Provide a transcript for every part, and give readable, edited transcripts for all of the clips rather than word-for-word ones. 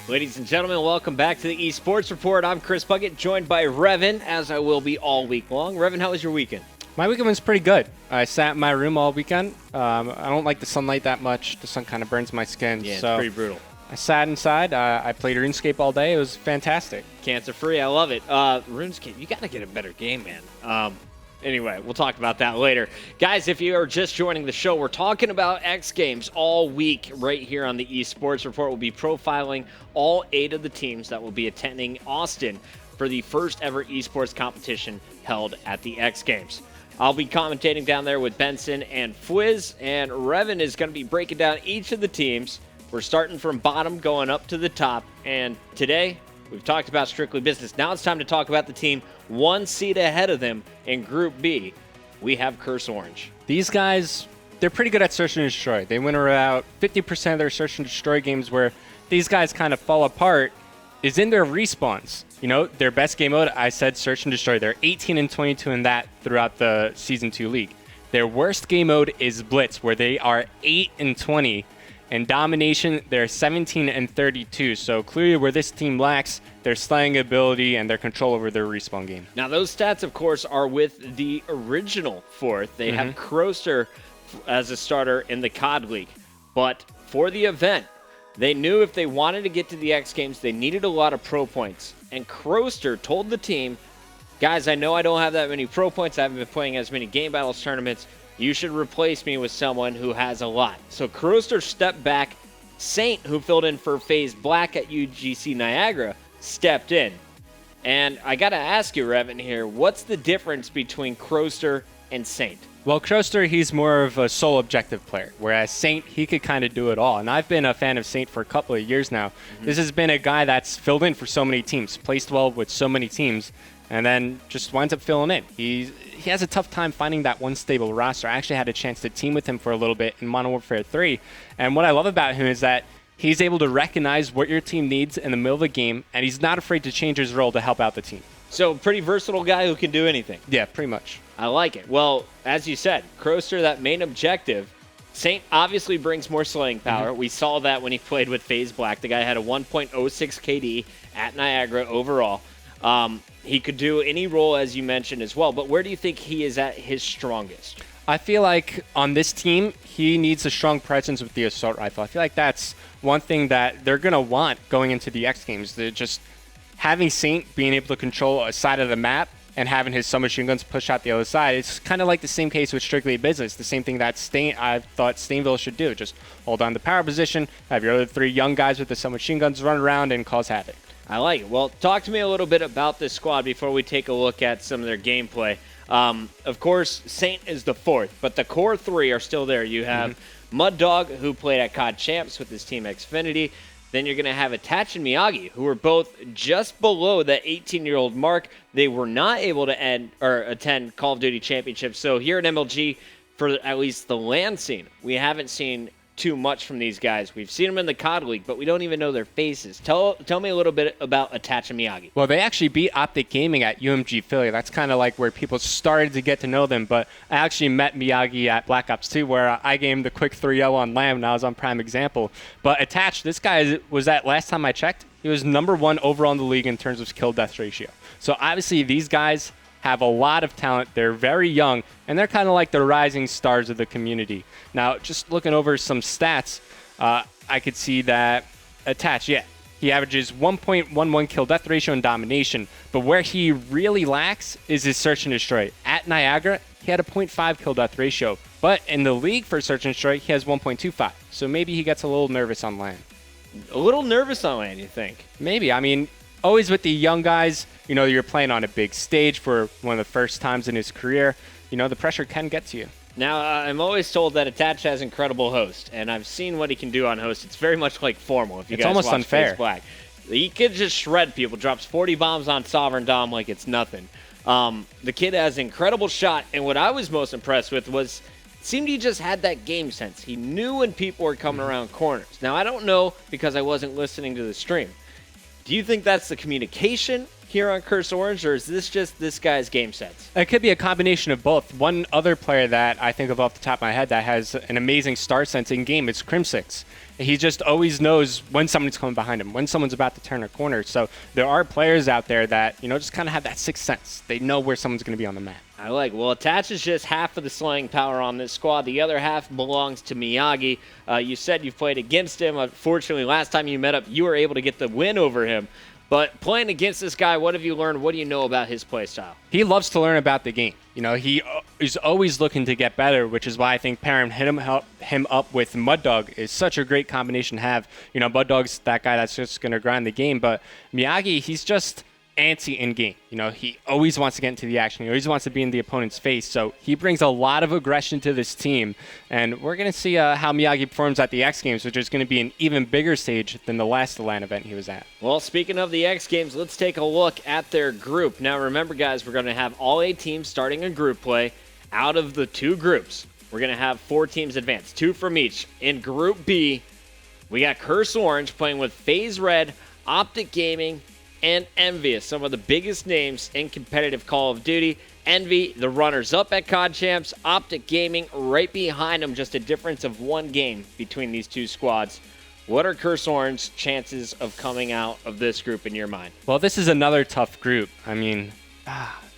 Ladies and gentlemen, welcome back to the eSports Report. I'm Chris Puckett, joined by Revan, as I will be all week long. Revan, how was your weekend? My weekend was pretty good. I sat in my room all weekend. I don't like the sunlight that much. The sun kind of burns my skin. Yeah, so it's pretty brutal. I sat inside. I played RuneScape all day. It was fantastic. Cancer-free, I love it. RuneScape, you got to get a better game, man. Anyway, we'll talk about that later. Guys, if you are just joining the show, we're talking about X Games all week right here on the eSports Report. We'll be profiling all 8 of the teams that will be attending Austin for the first ever eSports competition held at the X Games. I'll be commentating down there with Benson and Fwiz, and Revan is going to be breaking down each of the teams. We're starting from bottom, going up to the top, and today we've talked about strictly business. Now it's time to talk about the team one seed ahead of them in Group B. We have Curse Orange. These guys, they're pretty good at Search and Destroy. They win about 50% of their Search and Destroy games. Where these guys kind of fall apart is in their respawns. You know, their best game mode, I said Search and Destroy. They're 18 and 22 in that throughout the Season 2 league. Their worst game mode is Blitz, where they are 8 and 20. And Domination, they're 17 and 32. So clearly where this team lacks their slaying ability and their control over their respawn game. Now those stats, of course, are with the original fourth. They have Kroster as a starter in the COD League. But for the event, they knew if they wanted to get to the X Games, they needed a lot of pro points. And Kroster told the team, guys, I know I don't have that many pro points. I haven't been playing as many Game Battles tournaments. You should replace me with someone who has a lot. So Kroster stepped back. Saint, who filled in for FaZe Black at UGC Niagara, stepped in. And I got to ask you, Revan, here, what's the difference between Kroster and Saint? Well, Kroster, he's more of a sole objective player, whereas Saint, he could kind of do it all. And I've been a fan of Saint for a couple of years now. This has been a guy that's filled in for so many teams, placed well with so many teams, and then just winds up filling in. He has a tough time finding that one stable roster. I actually had a chance to team with him for a little bit in Modern Warfare 3, and what I love about him is that he's able to recognize what your team needs in the middle of the game, and he's not afraid to change his role to help out the team. So pretty versatile guy who can do anything. Yeah, pretty much. I like it. Well, as you said, Kroster, that main objective, Saint obviously brings more slaying power. We saw that when he played with FaZe Black. The guy had a 1.06 KD at Niagara overall. He could do any role, as you mentioned, as well. But where do you think he is at his strongest? I feel like on this team, he needs a strong presence with the assault rifle. I feel like that's one thing that they're going to want going into the X Games. They're just having Saint being able to control a side of the map and having his submachine guns push out the other side. It's kind of like the same case with Strictly Business, the same thing that I thought Stainville should do. Just hold on the power position, have your other 3 young guys with the submachine guns run around and cause havoc. I like it. Well, talk to me a little bit about this squad before we take a look at some of their gameplay. Of course, Saint is the fourth, but the core 3 are still there. You have Mud Dog, who played at COD Champs with his team Xfinity. Then you're going to have Attach and Miyagi, who are both just below that 18-year-old mark. They were not able to attend Call of Duty Championships. So here at MLG, for at least the LAN scene, we haven't seen too much from these guys. We've seen them in the COD League, but we don't even know their faces. Tell me a little bit about Attach and Miyagi. Well, they actually beat Optic Gaming at UMG Philly. That's kind of like where people started to get to know them, but I actually met Miyagi at Black Ops 2, where I gave him the quick 3-0 on LAM, and I was on Prime Example. But Attach, this guy was at, last time I checked, he was #1 overall in the league in terms of kill-death ratio. So obviously these guys have a lot of talent. They're very young, and they're kind of like the rising stars of the community. Now, just looking over some stats, I could see that Attach, he averages 1.11 kill-death ratio in Domination, but where he really lacks is his Search and Destroy. At Niagara, he had a 0.5 kill-death ratio, but in the league for Search and Destroy, he has 1.25, so maybe he gets a little nervous on LAN. A little nervous on LAN, you think? Maybe. I mean, always with the young guys, you know, you're playing on a big stage for one of the first times in his career. You know, the pressure can get to you. Now, I'm always told that Attach has incredible host, and I've seen what he can do on host. It's very much like Formal, if you It's guys almost watch unfair. FaZe Black. He could just shred people, drops 40 bombs on Sovereign Dom like it's nothing. The kid has an incredible shot, and what I was most impressed with was it seemed he just had that game sense. He knew when people were coming around corners. Now, I don't know because I wasn't listening to the stream. Do you think that's the communication here on Curse Orange, or is this just this guy's game sense? It could be a combination of both. One other player that I think of off the top of my head that has an amazing star sense in game is Crimsix. he just always knows when someone's coming behind him, when someone's about to turn a corner. So there are players out there that, just kind of have that sixth sense. They know where someone's going to be on the map. Well, Attach is just half of the slaying power on this squad. The other half belongs to Miyagi. You said you've played against him. Unfortunately, last time you met up, you were able to get the win over him. But playing against this guy, what have you learned? What do you know about his play style? He loves to learn about the game. He is always looking to get better, which is why I think pairing him up with Mud Dog is such a great combination to have. Mud Dog's that guy that's just going to grind the game, but Miyagi, he's just antsy in game. He always wants to get into the action. He always wants to be in the opponent's face. So he brings a lot of aggression to this team. And we're going to see how Miyagi performs at the X Games, which is going to be an even bigger stage than the last LAN event he was at. Well, speaking of the X Games, let's take a look at their group. Now, remember, guys, we're going to have all 8 teams starting in group play. Out of the 2 groups, we're going to have 4 teams advance, 2 from each. In Group B, we got Curse Orange playing with FaZe Red, Optic Gaming, and Envious, some of the biggest names in competitive Call of Duty. Envy, the runners-up at COD Champs. Optic Gaming right behind them, just a difference of 1 game between these 2 squads. What are Curse Orange's chances of coming out of this group in your mind? Well, this is another tough group. I mean,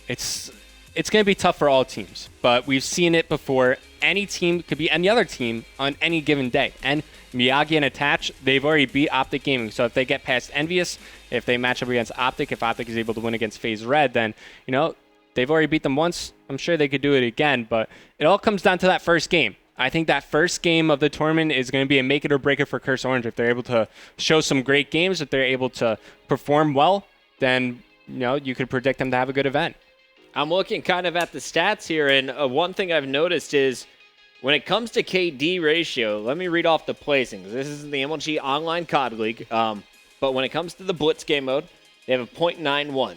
it's going to be tough for all teams, but we've seen it before. Any team could be any other team on any given day. And Miyagi and Attach, they've already beat Optic Gaming. So if they get past Envious, if they match up against Optic, if Optic is able to win against FaZe Red, then, they've already beat them once. I'm sure they could do it again, but it all comes down to that first game. I think that first game of the tournament is going to be a make it or break it for Curse Orange. If they're able to show some great games, if they're able to perform well, then, you could predict them to have a good event. I'm looking kind of at the stats here, and one thing I've noticed is when it comes to KD ratio, let me read off the placings. This is the MLG Online COD League, but when it comes to the Blitz game mode, they have a .91.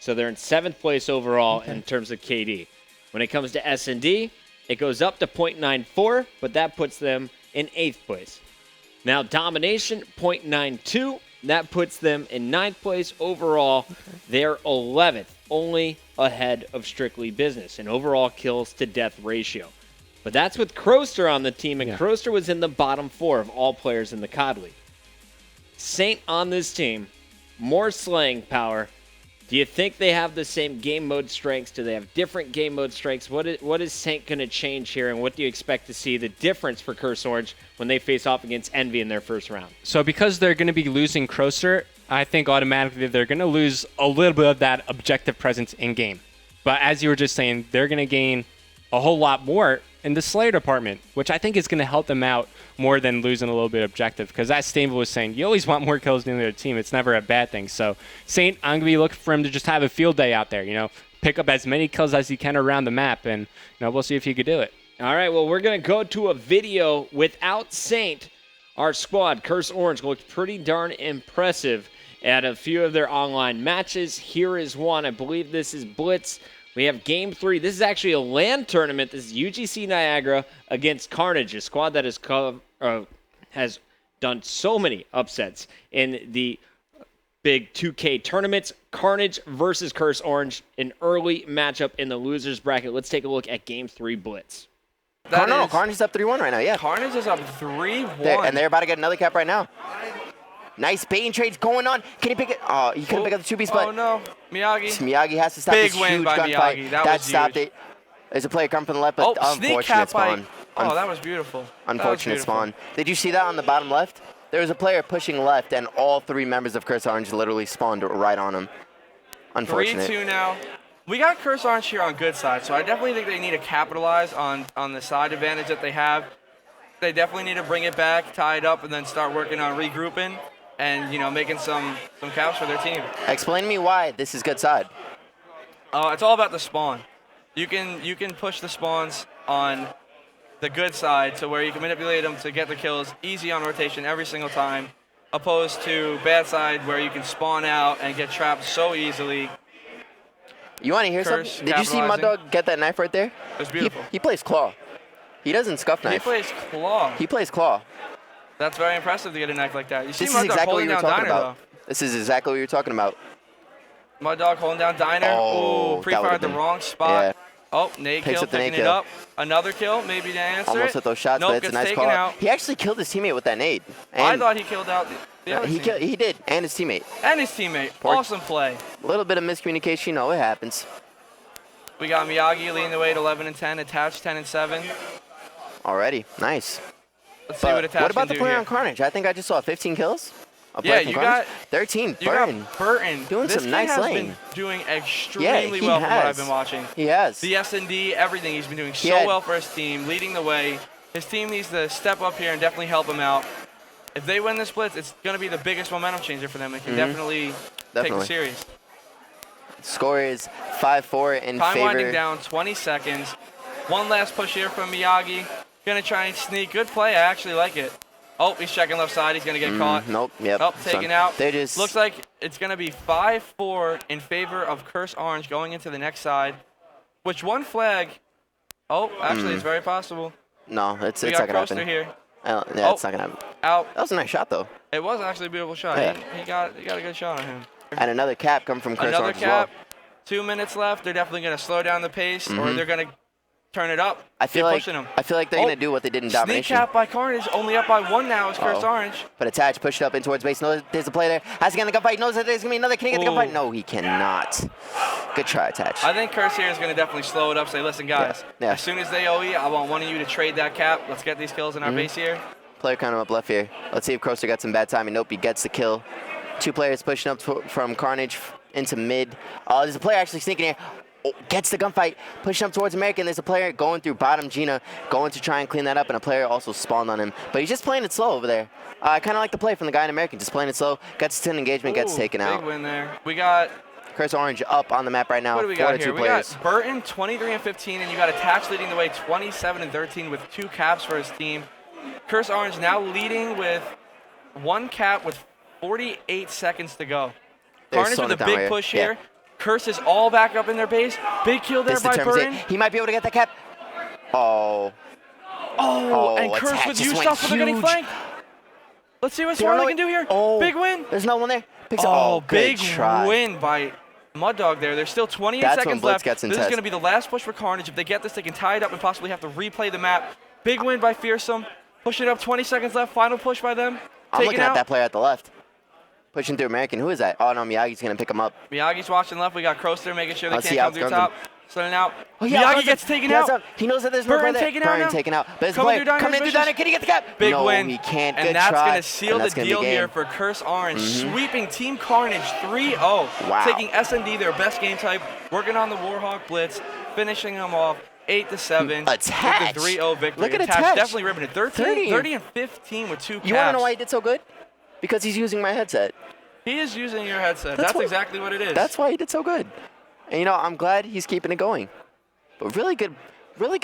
So they're in 7th place overall in terms of KD. When it comes to S&D, it goes up to .94, but that puts them in 8th place. Now, Domination, .92. That puts them in 9th place overall. They're 11th, only ahead of Strictly Business, an overall kills to death ratio. But that's with Kroster on the team, and Kroster was in the bottom 4 of all players in the COD League. Saint on this team, more slaying power. Do you think they have the same game mode strengths? Do they have different game mode strengths? What is Saint going to change here, and what do you expect to see the difference for Curse Orange when they face off against Envy in their first round? So because they're going to be losing Kroster, I think automatically they're going to lose a little bit of that objective presence in-game. But as you were just saying, they're going to gain a whole lot more in the Slayer department, which I think is going to help them out more than losing a little bit objective. Because as Stainville was saying, you always want more kills than the other team. It's never a bad thing. So Saint, I'm going to be looking for him to just have a field day out there, pick up as many kills as he can around the map, and we'll see if he could do it. All right, well, we're going to go to a video without Saint. Our squad, Curse Orange, looked pretty darn impressive at a few of their online matches. Here is one. I believe this is Blitz. We have Game 3. This is actually a LAN tournament. This is UGC Niagara against Carnage, a squad that has done so many upsets in the big 2K tournaments. Carnage versus Curse Orange, an early matchup in the losers bracket. Let's take a look at Game 3 Blitz. Carnage is up 3-1 right now, yeah. Carnage is up 3-1. And they're about to get another cap right now. Nice baiting trades going on. Can he pick it? Oh, he couldn't pick up the 2B spot. Oh, no. Miyagi. Miyagi has to stop Big this win huge by gunfight. Miyagi. That stopped it. There's a player coming from the left, but unfortunate spawn. Oh, that was beautiful. Unfortunate spawn. Did you see that on the bottom left? There was a player pushing left, and all 3 members of Curse Orange literally spawned right on him. Unfortunate. 3-2 now. We got Curse Orange here on good side, so I definitely think they need to capitalize on the side advantage that they have. They definitely need to bring it back, tie it up, and then start working on regrouping and, making some caps for their team. Explain to me why this is good side. It's all about the spawn. You can push the spawns on the good side to where you can manipulate them to get the kills easy on rotation every single time, opposed to bad side where you can spawn out and get trapped so easily. You want to hear something? Did you see Mud Dog get that knife right there? It was beautiful. He plays claw. He doesn't scuff knife. He plays claw. He plays claw. That's very impressive to get a knife like that. You see This is Mud Dog exactly what holding you were down talking Diner, about. This is exactly what you're talking about. though. Mud Dog holding down Diner. Oh, Ooh, pre-fired the wrong spot. Oh, nade Picks kill, up the picking nade it kill. up. Another kill, maybe to answer Almost it. hit those shots, Nope, but it's a gets nice taken call. out. He actually killed his teammate with that nade. I And thought he killed out the other team. he did, and his teammate. And his teammate. Poor- Awesome play. A little bit of miscommunication, you know, it happens. We got Miyagi leading the way at 11 and 10, Attached 10 and 7. Already, nice. Let's see But what Attached what about can the do player here. on Carnage? I think I just saw 15 kills. A player Yeah, from you Carnage? got 13. You Burton. got Burton. Doing this some kid nice has lane. been doing Yeah, extremely he well from what I've has. been watching. He has. The S&D, everything, he's been doing so had- well for his team, leading the way. His team needs to step up here and definitely help him out. If they win this blitz, it's going to be the biggest momentum changer for them. It can definitely take the Definitely. series. Score is 5-4 in Time favor. winding down, 20 seconds. One last push here from Miyagi. Going to try and sneak. Good play. I actually like it. Oh, he's checking left side. He's going to get caught. Nope. Yep. Oh, taken out. They just Looks like it's going to be 5-4 in favor of Curse Orange going into the next side. Which one flag? Oh, actually, it's very possible. no. It's We not got gonna Coaster happen. here. Yeah, Oh. it's not gonna happen. Out. That was a nice shot though. It was actually a beautiful shot. Yeah. He got a good shot on him. And another cap come from Curse Another Orange cap. as well. 2 minutes left. They're definitely going to slow down the pace, or they're going to turn it up. I feel Keep like pushing them. I feel like they're Oh, gonna do what they did in Sneak domination. cap by Carnage. Only up by 1 now is Curse Uh-oh. Orange. But Attach pushed up in towards base. Knows there's a play there. Has to get in the gunfight. Knows that there's gonna be another. Can he get the Ooh. gunfight? No, he cannot. Good try, Attach. I think Curse here is going to definitely slow it up. Say, listen, guys. Yeah. As soon as they OE, I want one of you to trade that cap. Let's get these kills in our base here. Player kind of up left here. Let's see if Croaster got some bad timing. Nope, he gets the kill. 2 players pushing up from Carnage into mid. There's a player actually sneaking here. Oh, gets the gunfight, pushing up towards American. There's a player going through bottom Gina, going to try and clean that up, and a player also spawned on him. But he's just playing it slow over there. I kind of like the play from the guy in American, just playing it slow. Gets 10 engagement, gets Ooh, taken big out. win there. We got, Curse Orange up on the map right now. what do we 4 got to here? 2 We players. got Burton 23 and 15, and you got Attach leading the way 27 and 13 with 2 caps for his team. Curse Orange now leading with 1 cap with 48 seconds to go. They're Carnage slowing with a it down big right push here. here. Curse is all back up in their base. Big kill there This by determines Burton. it. He might be able to get that cap. Oh. Oh, and Attach Curse with just you went stuff, but they're getting huge. flanked. Let's see what They don't know Swarley can do here. Oh. Big win. There's no one there. Picks Oh, good big try. win by Mud Dog there. There's still 28 That's when seconds Blitz left. gets This is intense. going to be the last push for Carnage. If they get this, they can tie it up and possibly have to replay the map. Big win by Fearsome. Pushing up, 20 seconds left. Final push by them. I'm Taken looking out. at that player at the left. Pushing through American. Who is that? Oh, no, Miyagi's going to pick him up. Miyagi's watching left. We got Croaster making sure they Let's can't see come how through it's top. going. Starting out. Oh, Miyagi gets taken out. He knows that there's no Burton player there. taken out Burton now. taken out. But there's a Coming player through Dynamite coming through Vicious. Dynamite. Can he get the cap? Big no, win. he can't. And Good that's try. going to seal And the that's gonna be deal game. here for Curse Orange, sweeping Team Carnage 3-0. Wow. Taking S&D, their best game type, working on the Warhawk Blitz, finishing them off 8-7. Attach. With the 3-0 victory. Look at Attach. Attach. Definitely ripping it. 30 30 and 15 with 2 caps. You want to know why he did so good? Because he's using my headset. He is using your headset. That's what- exactly what it is. That's why he did so good. And, you know, I'm glad he's keeping it going. But really good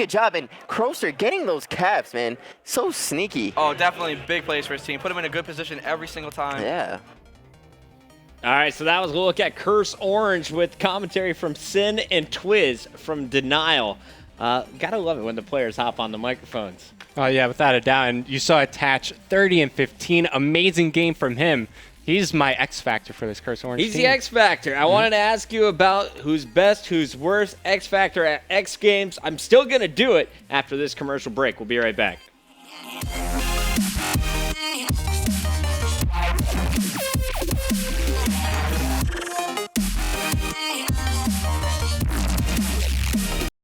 job. And Croaster getting those caps, man. So sneaky. Oh, definitely big plays for his team. Put him in a good position every single time. Yeah. All right, so that was a look at Curse Orange with commentary from Sin and Twiz from Denial. Gotta love it when the players hop on the microphones. Oh, yeah, without a doubt. And you saw Attach 30 and 15. Amazing game from him. He's my X factor for this Curse Orange He's team. the X Factor. I wanted to ask you about who's best, who's worst, X Factor at X Games. I'm still going to do it after this commercial break. We'll be right back.